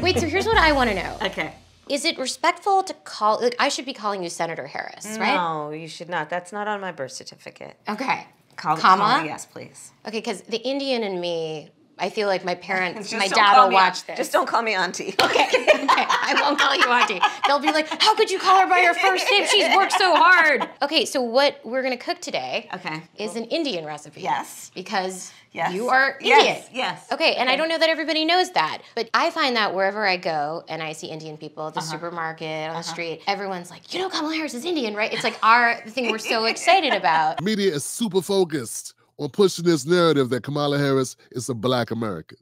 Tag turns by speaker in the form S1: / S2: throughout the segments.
S1: Wait, so here's what I want to know.
S2: Okay.
S1: Is it respectful to call, like, I should be calling you Senator Harris, right?
S2: No, you should not. That's not on my birth certificate.
S1: Okay.
S2: Kamala?
S1: Kamala?
S2: Yes, please.
S1: Okay, because the Indian in me, I feel like my parents, my
S2: don't
S1: dad
S2: call
S1: will
S2: me
S1: watch this.
S2: Just don't call me auntie.
S1: Okay, I won't call you auntie. They'll be like, how could you call her by her first name? She's worked so hard. Okay, so what we're gonna cook today is an Indian recipe.
S2: Yes.
S1: Because
S2: Yes.
S1: you are Indian.
S2: Yes.
S1: Okay, and I don't know that everybody knows that, but I find that wherever I go and I see Indian people at the supermarket, on the street, everyone's like, you know Kamala Harris is Indian, right? It's like the thing we're so excited about.
S3: Media is super focused on pushing this narrative that Kamala Harris is a Black American.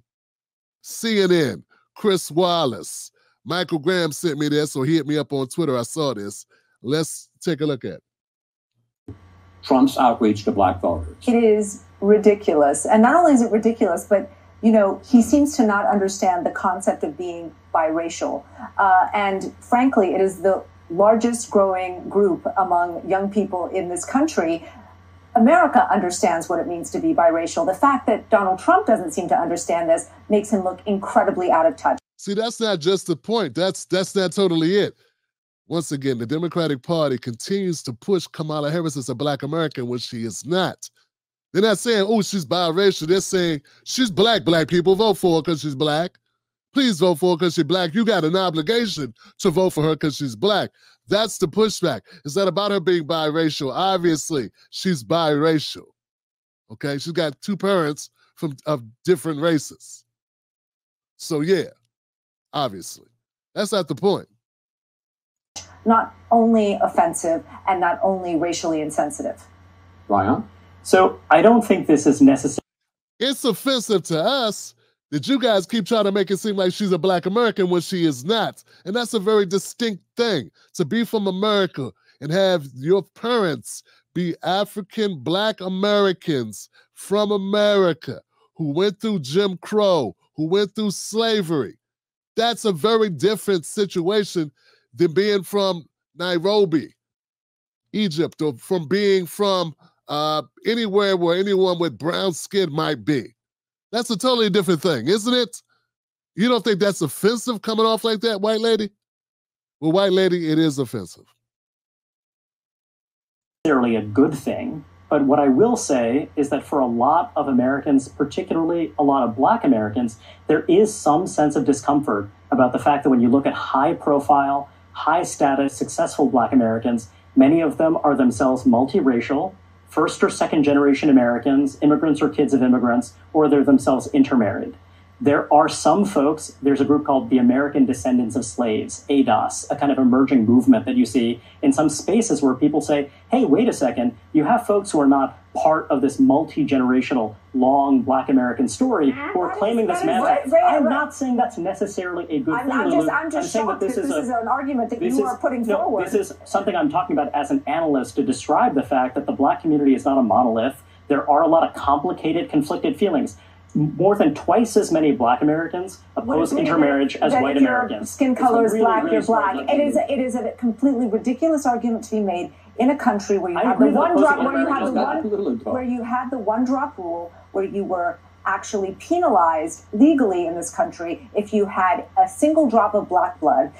S3: CNN, Chris Wallace, Michael Graham sent me this, so he hit me up on Twitter. I saw this. Let's take a look at it.
S4: Trump's outreach to Black voters.
S5: It is ridiculous. And not only is it ridiculous, but, you know, he seems to not understand the concept of being biracial. And frankly, it is the largest growing group among young people in this country. America understands what it means to be biracial. The fact that Donald Trump doesn't seem to understand this makes him look incredibly out of touch.
S3: See, that's not just the point. That's not totally it. Once again, the Democratic Party continues to push Kamala Harris as a Black American when she is not. They're not saying, oh, she's biracial. They're saying she's Black. Black people, vote for her because she's Black. Please vote for her because she's Black. You got an obligation to vote for her because she's Black. That's the pushback. It's not about her being biracial. Obviously, she's biracial. Okay? She's got two parents of different races. So, yeah, obviously. That's not the point.
S5: Not only offensive and not only racially insensitive.
S4: Ryan? So I don't think this is necessary.
S3: It's offensive to us that you guys keep trying to make it seem like she's a Black American when she is not. And that's a very distinct thing, to be from America and have your parents be African Black Americans from America who went through Jim Crow, who went through slavery. That's a very different situation than being from Nairobi, Egypt, or from being from anywhere where anyone with brown skin might be. That's a totally different thing, isn't it? You don't think that's offensive coming off like that, white lady? Well, white lady, it is offensive.
S4: Necessarily a good thing, but what I will say is that for a lot of Americans, particularly a lot of Black Americans, there is some sense of discomfort about the fact that when you look at high-profile, high-status, successful Black Americans, many of them are themselves multiracial, first or second generation Americans, immigrants or kids of immigrants, or they're themselves intermarried. There are some folks, there's a group called the American Descendants of Slaves, ADOS, a kind of emerging movement that you see in some spaces where people say, hey, wait a second, you have folks who are not part of this multi-generational, long Black American story who are claiming this mantra. I'm not saying that's necessarily a good thing.
S5: I'm just shocked that this is an argument that you are putting forward.
S4: This is something I'm talking about as an analyst to describe the fact that the Black community is not a monolith. There are a lot of complicated, conflicted feelings. More than twice as many Black Americans oppose intermarriage as white Americans.
S5: Skin color is Black, you're Black. It is a completely ridiculous argument to be made in a country where you have the one drop, where you had the one drop rule, where you were actually penalized legally in this country if you had a single drop of Black blood.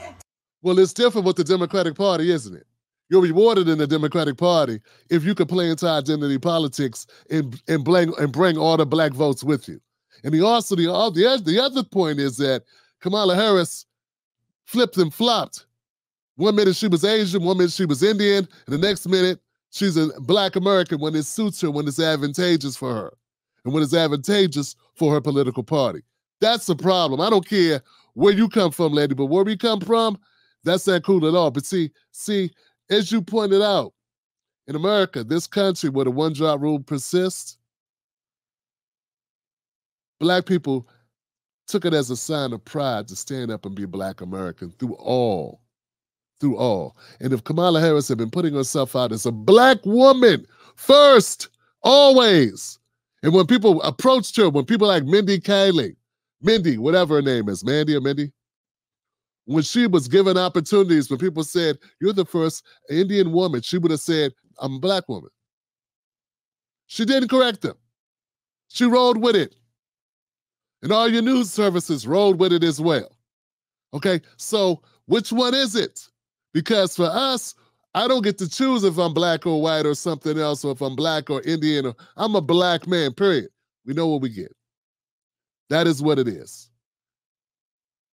S3: Well, it's different with the Democratic Party, isn't it? You're rewarded in the Democratic Party if you can play into identity politics and bring all the Black votes with you. And the other point is that Kamala Harris flipped and flopped. 1 minute she was Asian, 1 minute she was Indian, and the next minute she's a Black American when it suits her, when it's advantageous for her, and when it's advantageous for her political party. That's the problem. I don't care where you come from, lady, but where we come from, that's not cool at all. But see, as you pointed out, in America, this country where the one-drop rule persists, Black people took it as a sign of pride to stand up and be Black American through all. And if Kamala Harris had been putting herself out as a Black woman first, always, and when people approached her, when people like Mindy Kaling, Mindy, whatever her name is, Mandy or Mindy, when she was given opportunities, when people said, you're the first Indian woman, she would have said, I'm a Black woman. She didn't correct them. She rolled with it. And all your news services rolled with it as well. Okay, so which one is it? Because for us, I don't get to choose if I'm black or white or something else, or if I'm black or Indian, or I'm a black man, period. We know what we get. That is what it is.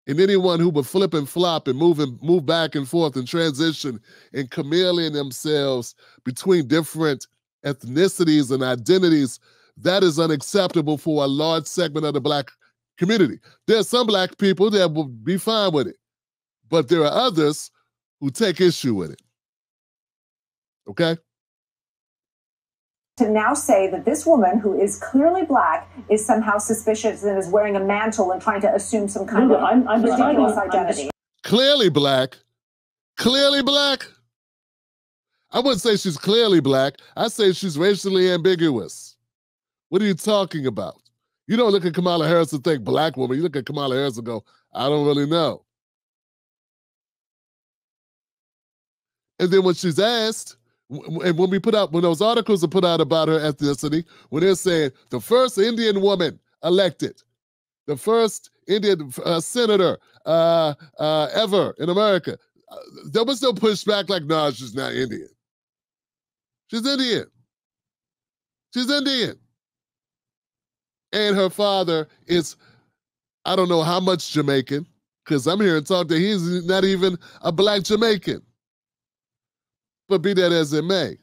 S3: And anyone who would flip and flop and move back and forth and transition and chameleon themselves between different ethnicities and identities, that is unacceptable for a large segment of the black community. There are some black people that will be fine with it, but there are others who take issue with it. Okay?
S5: To now say that this woman, who is clearly black, is somehow suspicious and is wearing a mantle and trying to assume some kind of ridiculous identity.
S3: Clearly black. Clearly black. I wouldn't say she's clearly black. I say she's racially ambiguous. What are you talking about? You don't look at Kamala Harris and think black woman. You look at Kamala Harris and go, I don't really know. And then when she's asked, and when those articles are put out about her ethnicity, when they're saying the first Indian woman elected, the first Indian senator ever in America, there was no pushback like, no, she's not Indian. She's Indian. She's Indian. And her father is, I don't know how much Jamaican, because I'm here and talk that he's not even a black Jamaican. But be that as it may,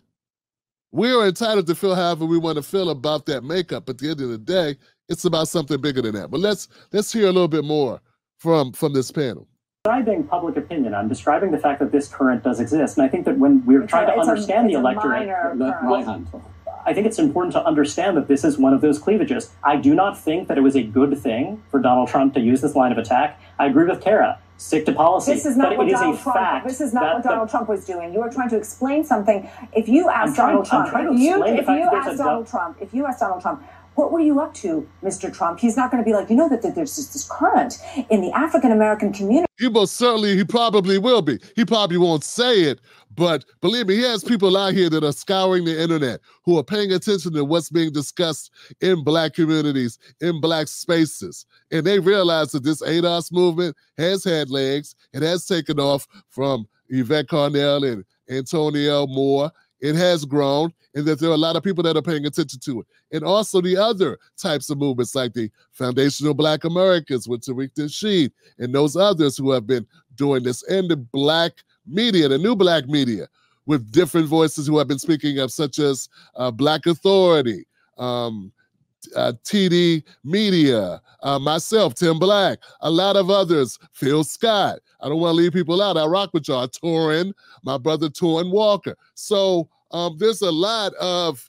S3: we are entitled to feel however we want to feel about that makeup. At the end of the day, it's about something bigger than that. But let's hear a little bit more from this panel.
S4: Describing public opinion, I'm describing the fact that this current does exist. And I think that when we're trying to understand the electorate, I think it's important to understand that this is one of those cleavages. I do not think that it was a good thing for Donald Trump to use this line of attack. I agree with Kara. Stick to policy.
S5: This is not what Donald Trump. This is not what Donald Trump was doing. You are trying to explain something. If you ask Donald Trump, if you ask Donald Trump, what were you up to, Mr. Trump? He's not going to be like, you know, that there's this current in the African American community.
S3: He probably will be. He probably won't say it, but believe me, he has people out here that are scouring the internet who are paying attention to what's being discussed in black communities, in black spaces. And they realize that this ADOS movement has had legs. It has taken off from Yvette Carnell and Antonio Moore. It has grown, and that there are a lot of people that are paying attention to it. And also the other types of movements like the Foundational Black Americans with Tariq Nasheed and those others who have been doing this, and the black media, the new black media, with different voices who have been speaking up, such as Black Authority, TBTVMEDIA, myself, Tim Black, a lot of others, Phil Scott. I don't want to leave people out. I rock with y'all. Torin, my brother Torin Walker. So there's a lot of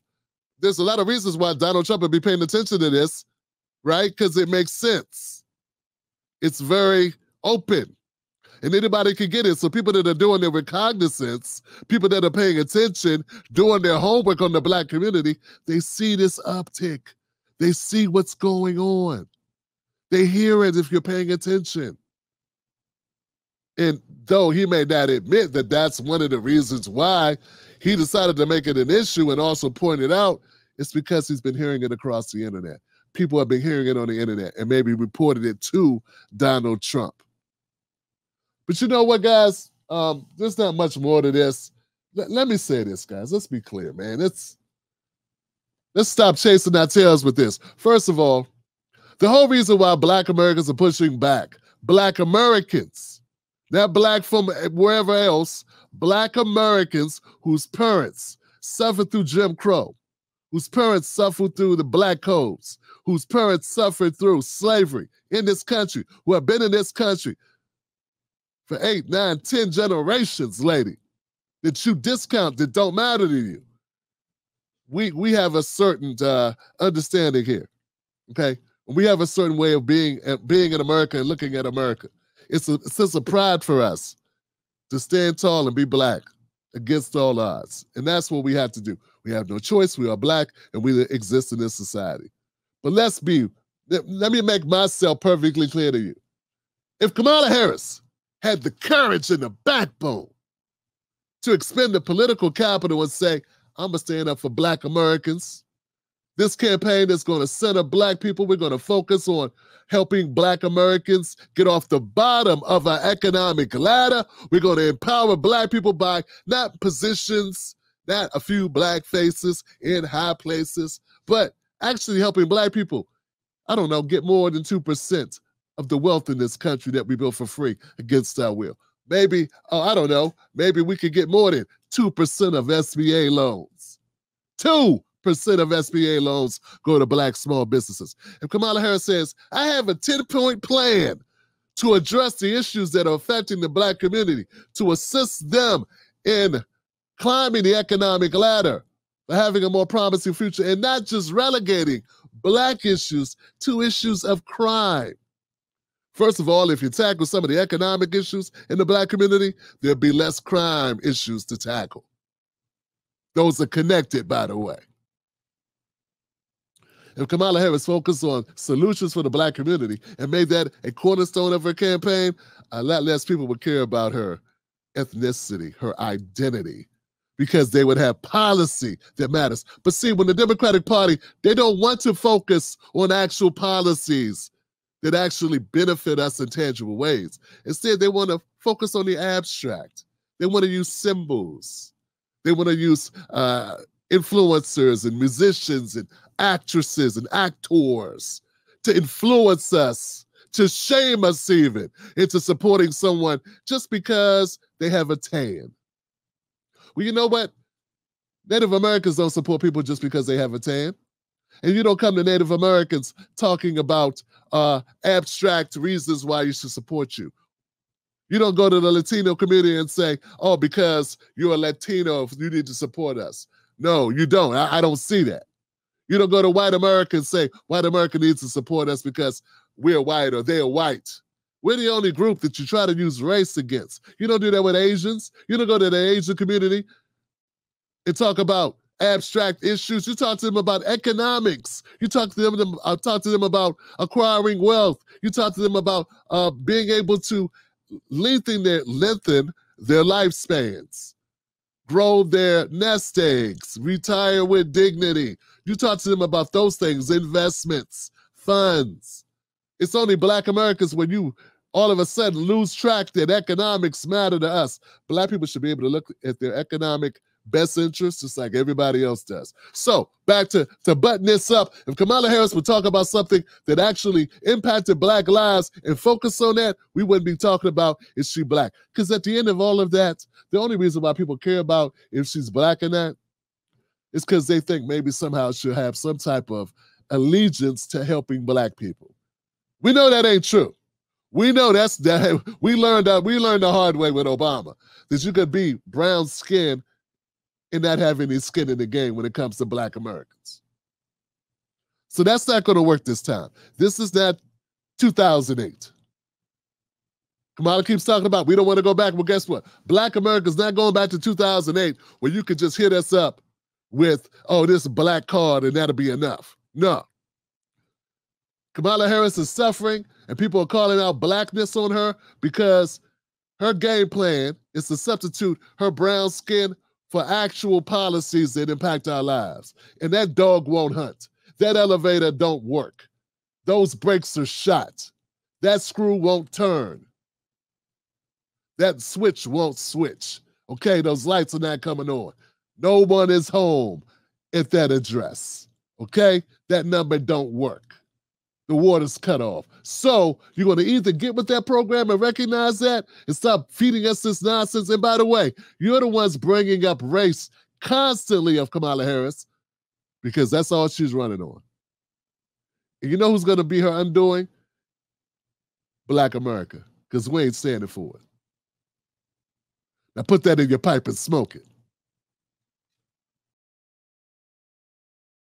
S3: reasons why Donald Trump would be paying attention to this, right? Because it makes sense. It's very open. And anybody can get it. So people that are doing their recognizance, people that are paying attention, doing their homework on the black community, they see this uptick. They see what's going on. They hear it if you're paying attention. And though he may not admit that that's one of the reasons why he decided to make it an issue and also point it out, it's because he's been hearing it across the internet. People have been hearing it on the internet and maybe reported it to Donald Trump. But you know what, guys? There's not much more to this. Let me say this, guys. Let's be clear, man. Let's stop chasing our tails with this. First of all, the whole reason why black Americans are pushing back, black Americans, not black from wherever else, black Americans whose parents suffered through Jim Crow, whose parents suffered through the black codes, whose parents suffered through slavery in this country, who have been in this country for 8, 9, 10 generations, lady, that you discount, that don't matter to you. We have a certain understanding here, okay? We have a certain way of being in America and looking at America. It's a sense of pride for us to stand tall and be black against all odds. And that's what we have to do. We have no choice. We are black and we exist in this society. But let me make myself perfectly clear to you. If Kamala Harris had the courage and the backbone to expend the political capital and say, I'm going to stand up for black Americans, This campaign is going to center Black people. We're going to focus on helping Black Americans get off the bottom of our economic ladder. We're going to empower Black people by not positions, not a few Black faces in high places, but actually helping Black people, I don't know, get more than 2% of the wealth in this country that we built for free against our will. Maybe, I don't know, maybe we could get more than 2% of SBA loans. 2% of SBA loans go to Black small businesses. If Kamala Harris says, I have a 10-point plan to address the issues that are affecting the Black community, to assist them in climbing the economic ladder, for having a more promising future, and not just relegating Black issues to issues of crime. First of all, if you tackle some of the economic issues in the Black community, there'll be less crime issues to tackle. Those are connected, by the way. If Kamala Harris focused on solutions for the Black community and made that a cornerstone of her campaign, a lot less people would care about her ethnicity, her identity, because they would have policy that matters. But see, when the Democratic Party, they don't want to focus on actual policies that actually benefit us in tangible ways. Instead, they want to focus on the abstract. They want to use symbols. They want to use influencers and musicians and actresses and actors to influence us, to shame us even into supporting someone just because they have a tan. Well, you know what? Native Americans don't support people just because they have a tan. And you don't come to Native Americans talking about abstract reasons why you should support you. You don't go to the Latino community and say, oh, because you're a Latino, you need to support us. No, you don't. I don't see that. You don't go to white Americans and say, white America needs to support us because we're white or they're white. We're the only group that you try to use race against. You don't do that with Asians. You don't go to the Asian community and talk about abstract issues. You talk to them about economics. You talk to them about acquiring wealth. You talk to them about being able to lengthen their lifespans, grow their nest eggs, retire with dignity. You talk to them about those things, investments, funds. It's only Black Americans when you all of a sudden lose track that economics matter to us. Black people should be able to look at their economic best interests just like everybody else does. So back to button this up. If Kamala Harris would talk about something that actually impacted Black lives and focus on that, we wouldn't be talking about is she Black? Because at the end of all of that, the only reason why people care about if she's Black or not is because they think maybe somehow she'll have some type of allegiance to helping Black people. We know that ain't true. We know that we learned the hard way with Obama that you could be brown skin and not have any skin in the game when it comes to Black Americans. So that's not going to work this time. This is not 2008. Kamala keeps talking about we don't want to go back. Well, guess what? Black America's not going back to 2008 where you could just hit us up with, oh, this Black card and that'll be enough. No. Kamala Harris is suffering and people are calling out Blackness on her because her game plan is to substitute her brown skin for actual policies that impact our lives. And that dog won't hunt. That elevator don't work. Those brakes are shot. That screw won't turn. That switch won't switch. Okay, those lights are not coming on. No one is home at that address. Okay, that number don't work. The water's cut off. So you're going to either get with that program and recognize that and stop feeding us this nonsense. And by the way, you're the ones bringing up race constantly of Kamala Harris because that's all she's running on. And you know who's going to be her undoing? Black America, because we ain't standing for it. Now put that in your pipe and smoke it.